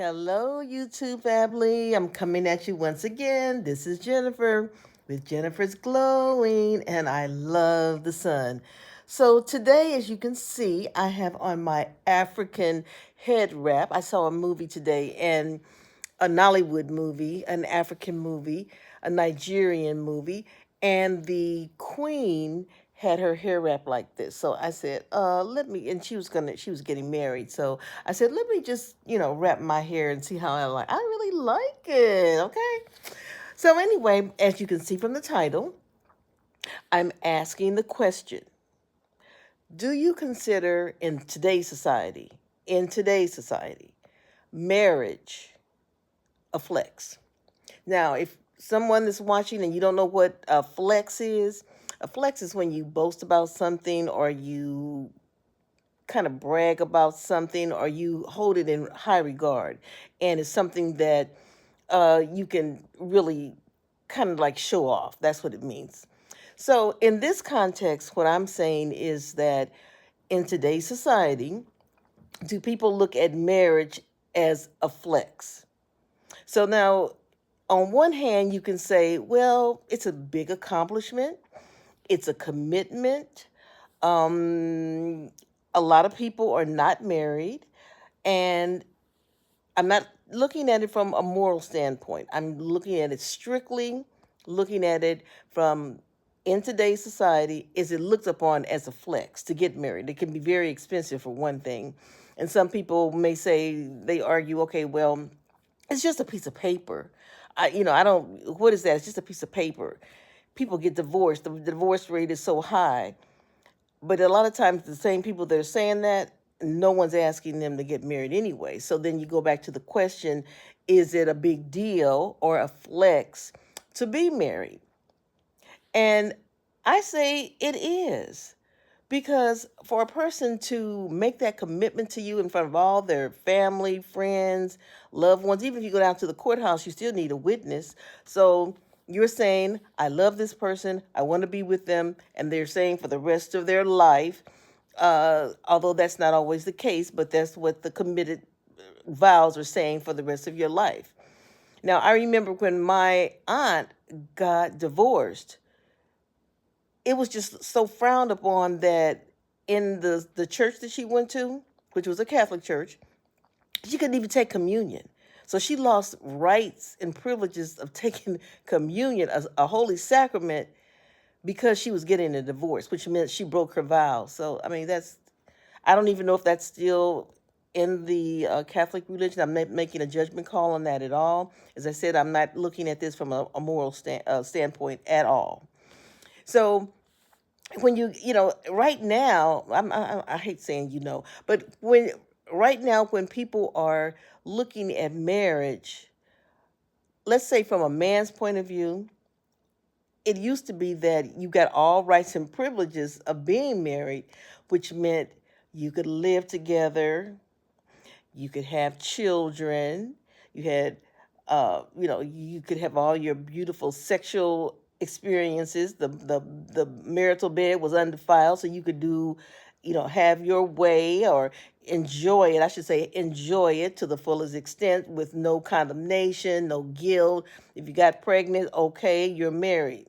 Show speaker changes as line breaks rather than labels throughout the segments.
Hello, YouTube family. I'm coming at you once again. This is Jennifer with Jennifer's Glowing, and I love the sun. So, today, as you can see, I have on my African head wrap. I saw a movie today, and a Nollywood movie, an African movie, a Nigerian movie, and the queen had her hair wrapped like this. So I said, let me, and she was getting married. So I said, let me just, wrap my hair and see how I like. I really like it. Okay. So anyway, as you can see from the title, I'm asking the question, do you consider in today's society, marriage a flex? Now, if someone is watching and you don't know what a flex is when you boast about something or you kind of brag about something or you hold it in high regard. And it's something that you can really kind of like show off. That's what it means. So, in this context, what I'm saying is that in today's society, do people look at marriage as a flex? So now, on one hand, you can say, well, it's a big accomplishment, it's a commitment. Um, a lot of people are not married, and I'm not looking at it from a moral standpoint. I'm looking at it strictly, looking at it from in today's society, is it looked upon as a flex to get married? It can be very expensive for one thing. And some people may say, they argue, okay, well, it's just a piece of paper. I don't, what is that? It's just a piece of paper. People get divorced. The divorce rate is so high. But a lot of times, the same people that are saying that, no one's asking them to get married anyway. So then you go back to the question, is it a big deal or a flex to be married? And I say it is. Because for a person to make that commitment to you in front of all their family, friends, loved ones, even if you go down to the courthouse, you still need a witness. So you're saying, I love this person, I want to be with them, and they're saying for the rest of their life, although that's not always the case, but that's what the committed vows are saying for the rest of your life. Now, I remember when my aunt got divorced, it was just so frowned upon that in the church that she went to, which was a Catholic church, she couldn't even take communion. So she lost rights and privileges of taking communion, a holy sacrament, because she was getting a divorce, which meant she broke her vows. So, I mean, I don't even know if that's still in the Catholic religion. I'm not making a judgment call on that at all. As I said, I'm not looking at this from a moral standpoint at all. So, when right now, I hate saying but right now when people are looking at marriage, let's say from a man's point of view, it used to be that you got all rights and privileges of being married, which meant you could live together, you could have children, you had you could have all your beautiful sexual experiences. The marital bed was undefiled, so you could do, have your way or enjoy it. I should say enjoy it to the fullest extent with no condemnation, no guilt. If you got pregnant, okay, you're married.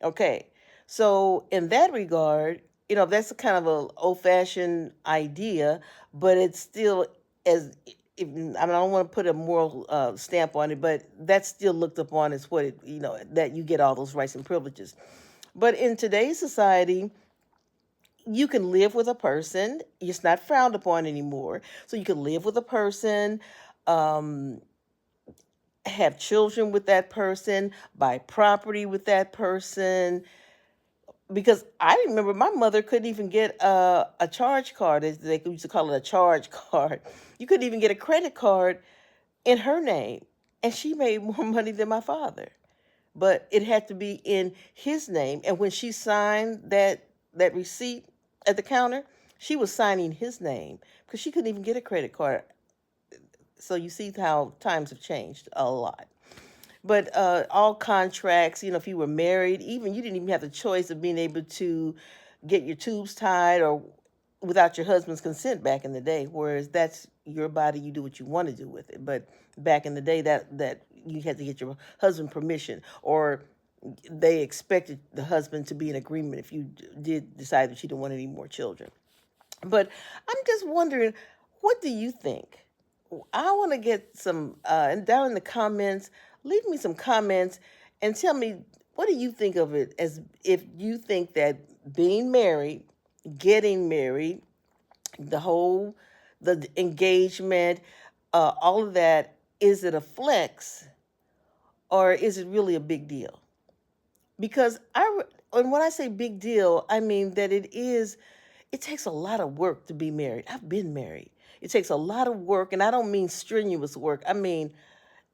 Okay. So in that regard, that's a kind of an old-fashioned idea, but it's still as if, I mean, I don't want to put a moral stamp on it, but that's still looked upon as what that you get all those rights and privileges. But in today's society, you can live with a person; it's not frowned upon anymore. So you can live with a person, um, have children with that person, buy property with that person, because I remember my mother couldn't even get a charge card, as they used to call it, a charge card. You couldn't even get a credit card in her name, and she made more money than my father. But it had to be in his name, and when she signed that receipt at the counter, she was signing his name because she couldn't even get a credit card. So you see how times have changed a lot. But all contracts, if you were married, even you didn't even have the choice of being able to get your tubes tied or without your husband's consent back in the day, whereas that's your body, you do what you want to do with it. But back in the day, that you had to get your husband permission, or they expected the husband to be in agreement if you did decide that you didn't want any more children. But I'm just wondering, what do you think? I want to get some, and down in the comments, leave me some comments and tell me, what do you think of it, as if you think that being married, getting married, the whole, the engagement, all of that, is it a flex or is it really a big deal? Because and when I say big deal, I mean that it takes a lot of work to be married. I've been married. It takes a lot of work, and I don't mean strenuous work. I mean,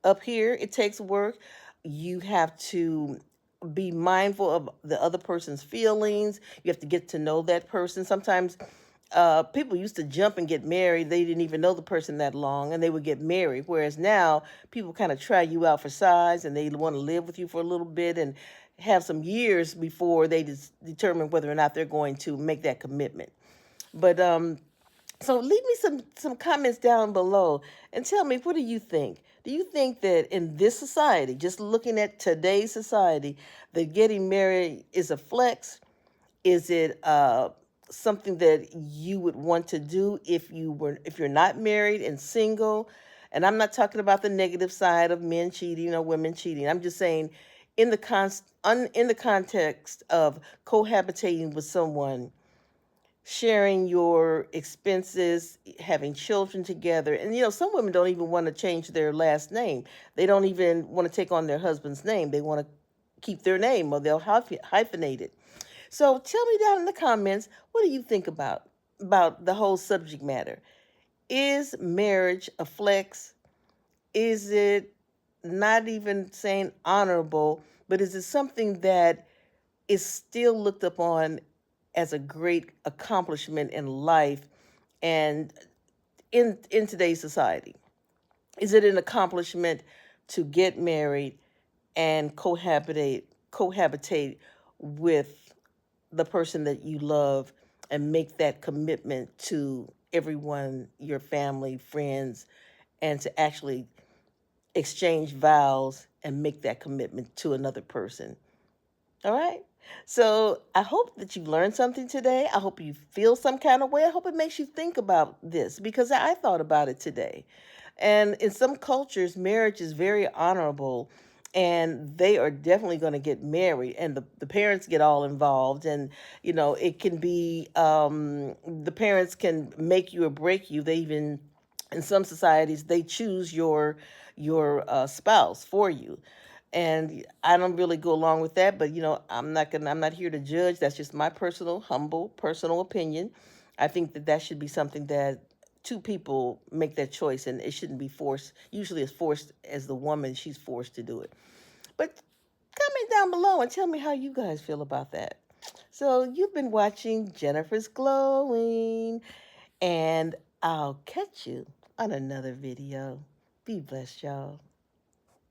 up here, it takes work. You have to be mindful of the other person's feelings. You have to get to know that person. Sometimes people used to jump and get married. They didn't even know the person that long, and they would get married. Whereas now, people kind of try you out for size, and they want to live with you for a little bit and have some years before they determine whether or not they're going to make that commitment. But so leave me some comments down below and tell me, what do you think? Do you think that in this society, just looking at today's society, that getting married is a flex? Is it something that you would want to do if you're not married and single? And I'm not talking about the negative side of men cheating or women cheating. I'm just saying in the context of cohabitating with someone, sharing your expenses, having children together. And some women don't even want to change their last name. They don't even want to take on their husband's name. They want to keep their name, or they'll hyphenate it. So tell me down in the comments, what do you think about the whole subject matter? Is marriage a flex? Is it not even saying honorable, but is it something that is still looked upon as a great accomplishment in life and in today's society? Is it an accomplishment to get married and cohabitate with the person that you love and make that commitment to everyone, your family, friends, and to actually exchange vows and make that commitment to another person? All right. So I hope that you learned something today. I hope you feel some kind of way. I hope it makes you think about this, because I thought about it today. And in some cultures, marriage is very honorable, and they are definitely going to get married, and the parents get all involved. And, it can be, the parents can make you or break you. They even, in some societies, they choose your spouse for you. And I don't really go along with that, but I'm not here to judge. That's just my personal, humble, personal opinion. I think that should be something that two people make that choice, and it shouldn't be forced. Usually it's forced as the woman, she's forced to do it. But comment down below and tell me how you guys feel about that. So you've been watching Jennifer's Glowing, and I'll catch you on another video. Be blessed, y'all.